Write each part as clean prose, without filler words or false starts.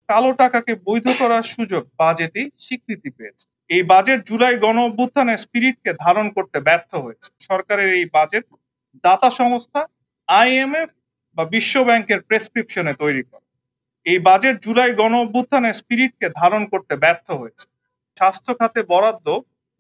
কালো টাকাকে বৈধ করার সুযোগ বাজেটেই স্বীকৃতি পেয়েছে। এই বাজেট জুলাই গণঅভ্যুত্থানের স্পিরিটকে ধারণ করতে ব্যর্থ হয়েছে। সরকারের এই বাজেট দাতা সংস্থা আইএমএফ বা বিশ্ব ব্যাংকের প্রেসক্রিপশনে তৈরি করা। এই বাজেট জুলাই গণঅভ্যুত্থানের স্পিরিটকে ধারণ করতে ব্যর্থ হয়েছে। স্বাস্থ্য খাতে বরাদ্দ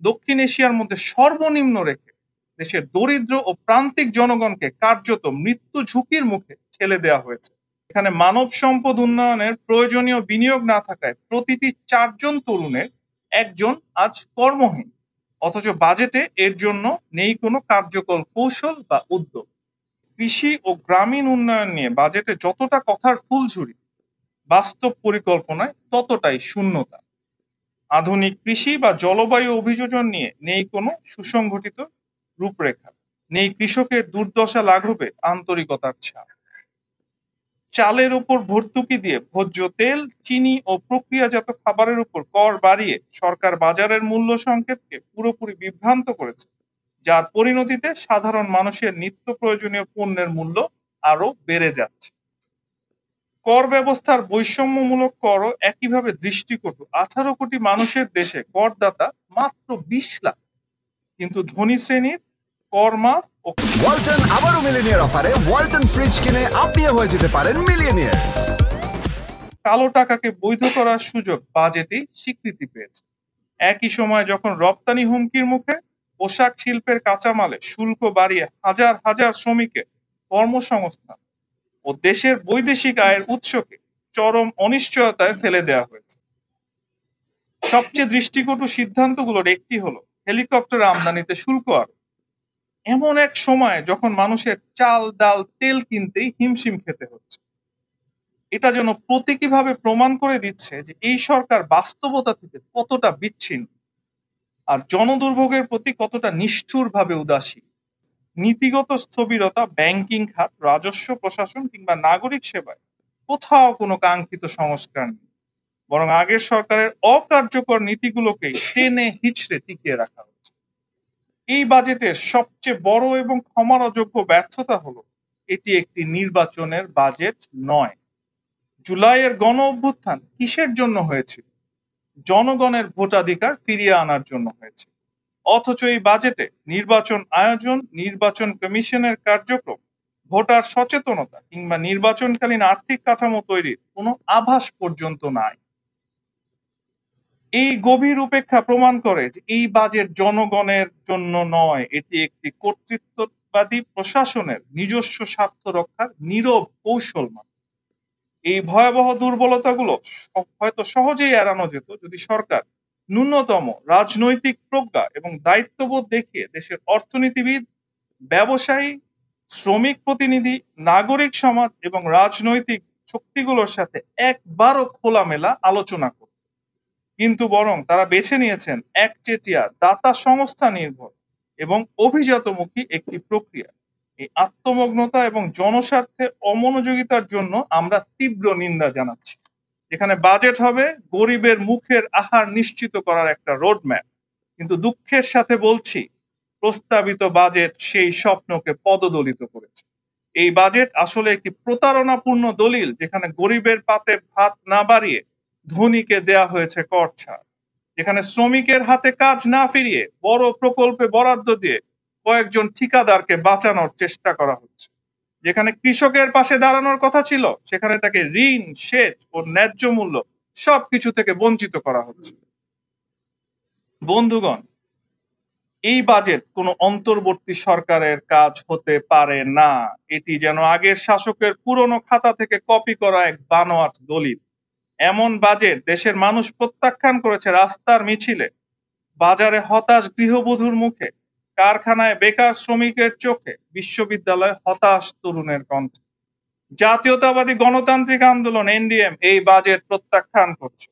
দক্ষিণ এশিয়ার মধ্যে সর্বনিম্ন রেখে দেশের দরিদ্র ও প্রান্তিক জনগণকে কার্যত মৃত্যু ঝুঁকির মুখে ঠেলে দেওয়া হয়েছে। এখানে মানব সম্পদ উন্নয়নের প্রয়োজনীয় বিনিয়োগ না থাকায় প্রতিটি 4 জন তরুণের একজন আজ কর্মহীন। অথচ বাজেটে এর জন্য নেই কোনো কার্যকর কৌশল বা উদ্যোগ। কৃষি ও গ্রামীণ উন্নয়ন নিয়ে বাজেটে যতটা কথার ফুলঝুরি, বাস্তব পরিকল্পনায় ততটাই শূন্যতা। আধুনিক কৃষি বা জলবায়ু অভিযোজন নিয়ে নেই কোনো সুসংগঠিত রূপরেখা, নেই কৃষকের দুর্দশা লাঘবে আন্তরিকতার ছাপ। চালের উপর ভর্তুকি দিয়ে ভোজ্য তেল, চিনি ও প্রক্রিয়াজাত খাবারের উপর কর বাড়িয়ে সরকার বাজারের মূল্য সংকেতকে পুরোপুরি বিভ্রান্ত করেছে, যার পরিণতিতে সাধারণ মানুষের নিত্য প্রয়োজনীয় পণ্যের মূল্য আরো বেড়ে যাচ্ছে। কর ব্যবস্থার বৈষম্যমূলক করও একইভাবে দৃষ্টিকটু। 18 কোটি মানুষের দেশে করদাতা মাত্র 20 লাখ, কিন্তু ধনী শ্রেণীর কর মাফ ও ওয়ালটন আবারও মিলিনিয়ার অফারে ওয়ালটন ফ্রিজ কিনে আপনিও হয়ে যেতে পারেন মিলিয়নিয়ার। কালো টাকাকে বৈধ করার সুযোগ বাজেটেই স্বীকৃতি পেয়েছে। একই সময় যখন রপ্তানি হুমকির মুখে, পোশাক শিল্পের কাঁচামালে শুল্ক বাড়িয়ে হাজার হাজার শ্রমিকের কর্মসংস্থান ও দেশের বৈদেশিক আয়ের উৎসকে চরম অনিশ্চয়তায় ফেলে দেওয়া হয়েছে। সবচেয়ে দৃষ্টিকটু সিদ্ধান্তগুলোর একটি হলো হেলিকপ্টার আমদানিতে শুল্ক আরোপ। এমন এক সময় যখন মানুষের চাল, ডাল, তেল কিনতেই হিমশিম খেতে হচ্ছে। এটা যেন প্রতীকীভাবে প্রমাণ করে দিচ্ছে যে এই সরকার বাস্তবতা থেকে কতটা বিচ্ছিন্ন আর জনদুর্ভোগের প্রতি কতটা নিষ্ঠুরভাবে উদাসীন। নীতিগত স্থবিরতা, ব্যাংকিং খাত, রাজস্ব প্রশাসন কিংবা নাগরিক সেবায় কোথাও কোনো কাঙ্ক্ষিত সংস্কার নেই, বরং আগের সরকারের অকার্যকর নীতিগুলোকেই টেনে হিচড়ে টিকিয়ে রাখা হচ্ছে। এই বাজেটের সবচেয়ে বড় এবং ক্ষমার অযোগ্য ব্যর্থতা হলো এটি একটি নির্বাচনের বাজেট নয়। জুলাইয়ের গণ অভ্যুত্থান কিসের জন্য হয়েছিল? জনগণের ভোটাধিকার ফিরিয়ে আনার জন্য হয়েছে। অথচ এই বাজেটে নির্বাচন আয়োজন, নির্বাচন কমিশনের কার্যক্রম, ভোটার সচেতনতা কিংবা নির্বাচনকালীন আর্থিক কাঠামো তৈরির কোনো আভাস পর্যন্ত নাই। এই গভীর উপেক্ষা প্রমাণ করে যে এই বাজেট জনগণের জন্য নয়, এটি একটি কর্তৃত্ববাদী প্রশাসনের নিজস্ব স্বার্থ রক্ষার নীরব কৌশল মাত্র। এই ভয়াবহ দুর্বলতাগুলো হয়তো সহজেই এড়ানো যেত যদি সরকার ন্যূনতম রাজনৈতিক প্রজ্ঞা এবং দায়িত্ববোধ দেখিয়ে দেশের অর্থনীতিবিদ, ব্যবসায়ী, শ্রমিক প্রতিনিধি, নাগরিক সমাজ এবং রাজনৈতিক শক্তিগুলোর সাথে একবারও খোলামেলা আলোচনা করত। কিন্তু বরং তারা বেছে নিয়েছেন একচেটিয়া, দাতা সংস্থা নির্ভর এবং অভিজাতমুখী একটি প্রক্রিয়া। এই আত্মমগ্নতা এবং জনস্বার্থে অমনোযোগিতার জন্য আমরা তীব্র নিন্দা জানাচ্ছি। যেখানে বাজেট হবে গরিবের মুখের আহার নিশ্চিত করার একটা রোডম্যাপ, কিন্তু দুঃখের সাথে বলছি প্রস্তাবিত বাজেট সেই স্বপ্নকে পদদলিত করেছে। এই বাজেট আসলে একটি প্রতারণাপূর্ণ দলিল, যেখানে গরিবের পাতে ভাত না বাড়িয়ে ধনীকে দেয়া হয়েছে কর ছাড়, যেখানে শ্রমিকের হাতে কাজ না ফিরিয়ে বড় প্রকল্পে বরাদ্দ দিয়ে কয়েকজন ঠিকাদারকে বাঁচানোর চেষ্টা করা হচ্ছে, যেখানে কৃষকের পাশে দাঁড়ানোর কথা ছিল সেখানে তাকে ঋণ, সেচ ও ন্যায্য মূল্য সবকিছু থেকে বঞ্চিত করা হচ্ছে। বন্ধুগণ, এই বাজেট কোনো অন্তর্বর্তী সরকারের কাজ হতে পারে না। এটি যেন আগের শাসকের পুরনো খাতা থেকে কপি করা এক বানোয়াট দলিল। এমন বাজেট দেশের মানুষ প্রত্যাখ্যান করেছে রাস্তার মিছিলে, বাজারে হতাশ গৃহবধূর মুখে, কারখানায় বেকার শ্রমিকের চোখে, বিশ্ববিদ্যালয়ে হতাশ তরুণের কণ্ঠে। জাতীয়তাবাদী গণতান্ত্রিক আন্দোলন এনডিএম এই বাজেট প্রত্যাখ্যান করছে।